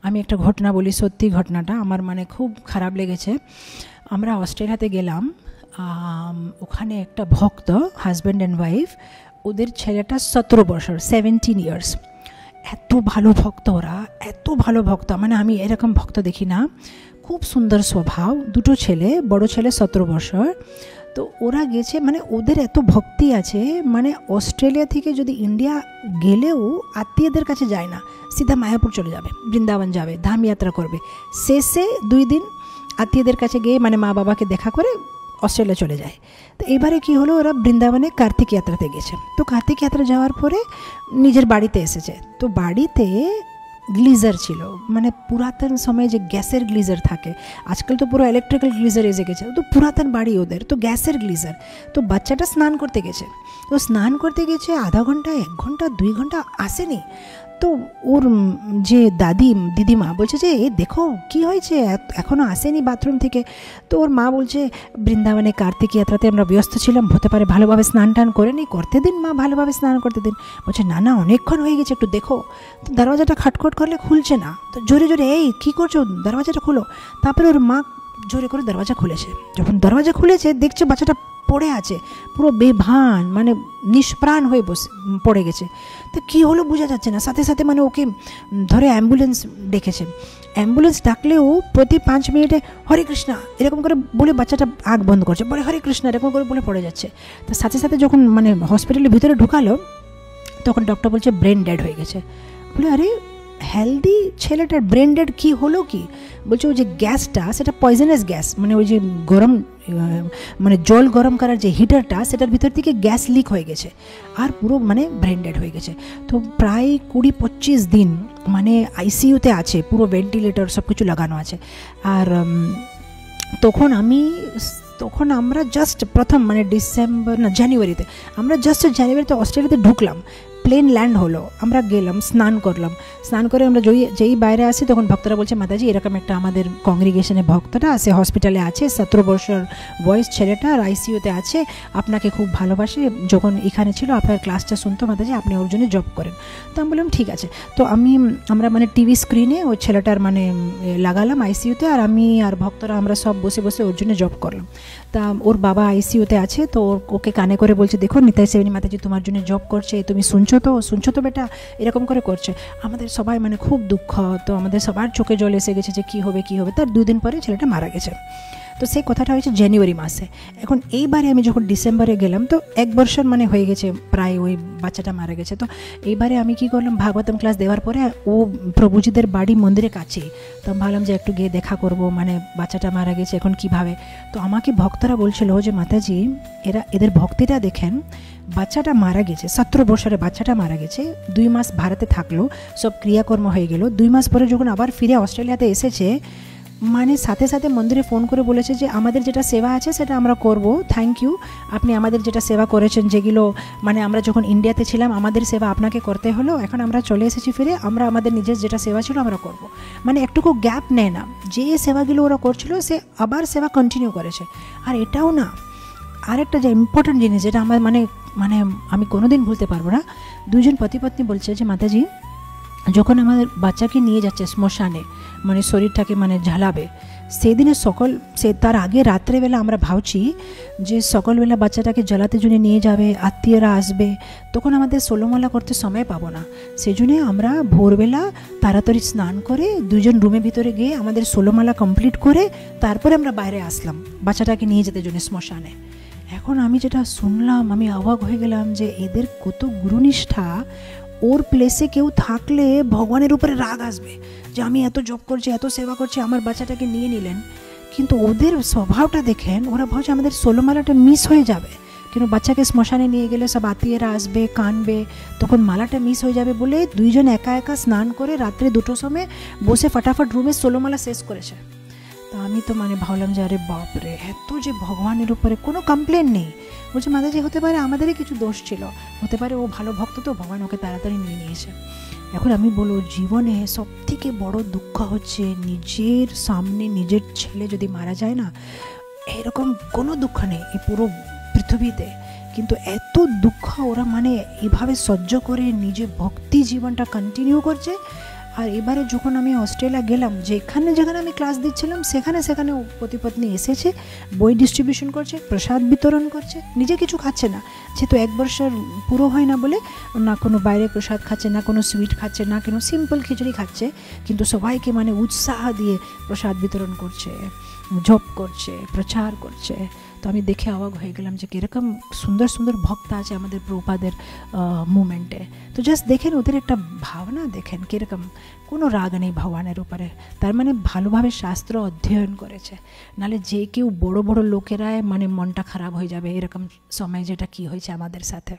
আমি একটা ঘটনা বলি, সত্যি ঘটনাটা আমার মানে খুব খারাপ লেগেছে। আমরা অস্ট্রেলিয়াতে গেলাম, ওখানে একটা ভক্ত, হাজব্যান্ড অ্যান্ড ওয়াইফ, ওদের ছেলেটা 17 বছর, 17 ইয়ার্স। এত ভালো ভক্ত ওরা, এত ভালো ভক্ত, মানে আমি এরকম ভক্ত দেখি না। খুব সুন্দর স্বভাব, দুটো ছেলে, বড় ছেলে 17 বছর। তো ওরা গেছে, মানে ওদের এত ভক্তি আছে, মানে অস্ট্রেলিয়া থেকে যদি ইন্ডিয়া গেলেও আত্মীয়দের কাছে যায় না, সিধা মায়াপুর চলে যাবে, বৃন্দাবন যাবে, ধাম যাত্রা করবে, শেষে 2 দিন আত্মীয়দের কাছে গিয়ে মানে মা বাবাকে দেখা করে অস্ট্রেলিয়া চলে যায়। তো এবারে কি হলো, ওরা বৃন্দাবনে কার্তিক যাত্রাতে গেছে। তো কার্তিক যাত্রা যাওয়ার পরে নিজের বাড়িতে এসেছে। তো বাড়িতে গ্লিজার ছিল, মানে পুরাতন সময়ে যে গ্যাসের গ্লিজার থাকে, আজকাল তো পুরো ইলেকট্রিক্যাল গ্লিজার এসে গেছে, তো পুরাতন বাড়ি ওদের, তো গ্যাসের গ্লিজার। তো বাচ্চাটা স্নান করতে গেছে, তো স্নান করতে গেছে আধা ঘন্টা, 1 ঘন্টা, 2 ঘন্টা আসেনি। তো ওর যে দিদিমা বলছে যে এ দেখো কি হয়েছে, এখনও আসেনি বাথরুম থেকে। তো ওর মা বলছে বৃন্দাবনে কার্তিক যাত্রাতে আমরা ব্যস্ত ছিলাম, হতে পারে ভালোভাবে স্নান টান করে নি, করতে দিন মা, ভালোভাবে স্নান করতে দিন। বলছে না না, অনেকক্ষণ হয়ে গেছে, একটু দেখো। তো দরওয়াজাটা খটখট করলে খুলছে না, তো জোরে জোরে এই কী করছো, দরওয়াজাটা খোলো। তারপরে ওর মা জোরে করে দরওয়াজা খুলেছে। যখন দরওয়াজা খুলেছে দেখছে বাচ্চাটা পড়ে আছে, পুরো বেভান, মানে নিষ্প্রাণ হয়ে পড়ে গেছে। তো কী হলো বোঝা যাচ্ছে না। সাথে সাথে মানে ওকে ধরে অ্যাম্বুলেন্স ডেকেছে। অ্যাম্বুলেন্স ডাকলেও প্রতি 5 মিনিটে হরে কৃষ্ণা এরকম করে বলে বাচ্চাটা আগ বন্ধ করছে, বলে হরে কৃষ্ণা এরকম করে বলে পড়ে যাচ্ছে। তো সাথে সাথে যখন মানে হসপিটালের ভিতরে ঢুকালো, তখন ডক্টর বলছে ব্রেন ডেড হয়ে গেছে। বলে আরে হেলদি ছেলেটার ব্রেন ডেড কী হলো কি? বলছে ওই যে গ্যাসটা, সেটা পয়জনাস গ্যাস, মানে ওই যে গরম, মানে জল গরম করার যে হিটারটা, সেটার ভিতর থেকে গ্যাস লিক হয়ে গেছে, আর পুরো মানে ব্রেন ডেড হয়ে গেছে। তো প্রায় 20-25 দিন মানে আইসিইউতে আছে, পুরো ভেন্টিলেটর সব কিছু লাগানো আছে। আর তখন আমরা জাস্ট প্রথম মানে জানুয়ারিতে অস্ট্রেলিয়াতে ঢুকলাম, প্লেন ল্যান্ড হলো, আমরা গেলাম, স্নান করলাম। স্নান করে আমরা যেই বাইরে আসি, তখন ভক্তরা বলছে মাতাজি এরকম একটা আমাদের কংগ্রিগেশনে ভক্তটা আছে, হসপিটালে আছে, 17 বছর বয়স ছেলেটা, আর আইসিইউতে আছে, আপনাকে খুব ভালোবাসে, যখন এখানে ছিল আপনার ক্লাসটা শুনতো মাতাজি, আপনি ওর জন্য জব করেন। তো আমি বললাম ঠিক আছে। তো আমরা মানে টিভি স্ক্রিনে ওই ছেলেটার মানে লাগালাম আইসিইউতে, আর আমি আর ভক্তরা আমরা সব বসে বসে ওর জন্য জব করলাম। তা ওর বাবা আইসিইউতে আছে, তো ওকে কানে করে বলছে দেখো নিতাই সেবিনী মাতাজি তোমার জন্য জব করছে, তুমি শুনছো তো বেটা, এরকম করে করছে। আমাদের সবাই মানে খুব দুঃখ, তো আমাদের সবার চোখে জল এসে গেছে যে কী হবে। তার 2 দিন পরে ছেলেটা মারা গেছে। তো সেই কথাটা হয়েছে জানুয়ারি মাসে। এখন এইবারে আমি যখন ডিসেম্বরে গেলাম, তো 1 বছর মানে হয়ে গেছে প্রায় ওই বাচ্চাটা মারা গেছে। তো এইবারে আমি কি করলাম, ভাগবতম ক্লাস দেওয়ার পরে ও প্রভুজিদের বাড়ি মন্দিরের কাছেই, তো আমি ভাবলাম যে একটু গিয়ে দেখা করব, মানে বাচ্চাটা মারা গেছে এখন কিভাবে। তো আমাকে ভক্তরা বলছিল যে মাতাজি এদের ভক্তিটা দেখেন, বাচ্চাটা মারা গেছে, 17 বছরের বাচ্চাটা মারা গেছে, 2 মাস ভারতে থাকলো, সব ক্রিয়াকর্ম হয়ে গেল। 2 মাস পরে যখন আবার ফিরে অস্ট্রেলিয়াতে এসেছে, মানে সাথে সাথে মন্দিরে ফোন করে বলেছে যে আমাদের যেটা সেবা আছে সেটা আমরা করব, থ্যাংক ইউ, আপনি আমাদের যেটা সেবা করেছেন, যেগুলো মানে আমরা যখন ইন্ডিয়াতে ছিলাম আমাদের সেবা আপনাকে করতে হলো, এখন আমরা চলে এসেছি ফিরে, আমরা আমাদের নিজের যেটা সেবা ছিল আমরা করব। মানে একটুকু গ্যাপ নেয় না, যে সেবাগুলো ওরা করছিল সে আবার সেবা কন্টিনিউ করেছে। আর এটাও না, আরেকটা যে ইম্পর্টেন্ট জিনিস যেটা আমার মানে আমি কোনোদিন ভুলতে পারবো না, 2 জন পতি-পত্নী বলছে যে মাতাজি যখন আমাদের বাচ্চাকে নিয়ে যাচ্ছে শ্মশানে, মানে শরীরটাকে মানে ঝালাবে, সেদিনে তার আগে রাত্রেবেলা আমরা ভাবছি যে সকালবেলা বাচ্চাটাকে জ্বালাতে জন্য নিয়ে যাবে, আত্মীয়রা আসবে, তখন আমাদের ষোলমালা করতে সময় পাবো না। সেই জন্যে আমরা ভোরবেলা তাড়াতাড়ি স্নান করে 2 জন রুমের ভিতরে গিয়ে আমাদের ষোলমালা কমপ্লিট করে তারপরে আমরা বাইরে আসলাম বাচ্চাটাকে নিয়ে যেতে জন্য শ্মশানে। এখন আমি যেটা শুনলাম আমি অবাক হয়ে গেলাম যে এদের কত গুরুনিষ্ঠা। ওর প্লেসে কেউ থাকলে ভগবানের উপরে রাগ আসবে যে আমি এত জব করছি, এত সেবা করছি, আমার বাচ্চাটাকে নিয়ে নিলেন। কিন্তু ওদের স্বভাবটা দেখেন, ওরা ভাবছে আমাদের ষোলমালাটা মিস হয়ে যাবে, কিন্তু বাচ্চাকে শ্মশানে নিয়ে গেলে সব আত্মীয়রা আসবে, কানবে, তখন মালাটা মিস হয়ে যাবে বলে 2 জন একা একা স্নান করে রাত্রে 2টোর সময় বসে ফটাফট রুমে ষোলমালা শেষ করেছে। তা আমি তো মানে ভাবলাম যে আরে বাপরে, এত যে ভগবানের উপরে কোনো কমপ্লেন নেই। বলছে মাতাজি হতে পারে আমাদেরই কিছু দোষ ছিল, হতে পারে ও ভালো ভক্ত, তো ভগবান ওকে তাড়াতাড়ি নিয়ে নিয়েছে। এখন আমি বলবো জীবনে সবথেকে বড় দুঃখ হচ্ছে নিজের সামনে নিজের ছেলে যদি মারা যায় না, এরকম কোনো দুঃখ নেই এই পুরো পৃথিবীতে, কিন্তু এত দুঃখ ওরা মানে এভাবে সহ্য করে নিজে ভক্তি জীবনটা কন্টিনিউ করছে। আর এবারে যখন আমি অস্ট্রেলিয়া গেলাম, যেখানে যেখানে আমি ক্লাস দিচ্ছিলাম সেখানে সেখানে পতি-পত্নী এসেছে, বই ডিস্ট্রিবিউশন করছে, প্রসাদ বিতরণ করছে, নিজে কিছু খাচ্ছে না, যেহেতু 1 বছর পুরো হয় না বলে না কোনো বাইরে প্রসাদ খাচ্ছে, না কোনো সুইট খাচ্ছে, না কোনো সিম্পল খিচুড়ি খাচ্ছে, কিন্তু সবাইকে মানে উৎসাহ দিয়ে প্রসাদ বিতরণ করছে, জপ করছে, প্রচার করছে। তো আমি দেখে অবাক হয়ে গেলাম যে কীরকম সুন্দর সুন্দর ভক্ত আছে আমাদের প্রভুপাদের মুভমেন্টে। তো জাস্ট দেখেন ওদের একটা ভাবনা, দেখেন কীরকম, কোনো রাগ নেই ভগবানের উপরে, তার মানে ভালোভাবে শাস্ত্র অধ্যয়ন করেছে। নাহলে যে কেউ বড় বড় লোকেরাই মানে মনটা খারাপ হয়ে যাবে এরকম সময়, যেটা কি হয়েছে আমাদের সাথে।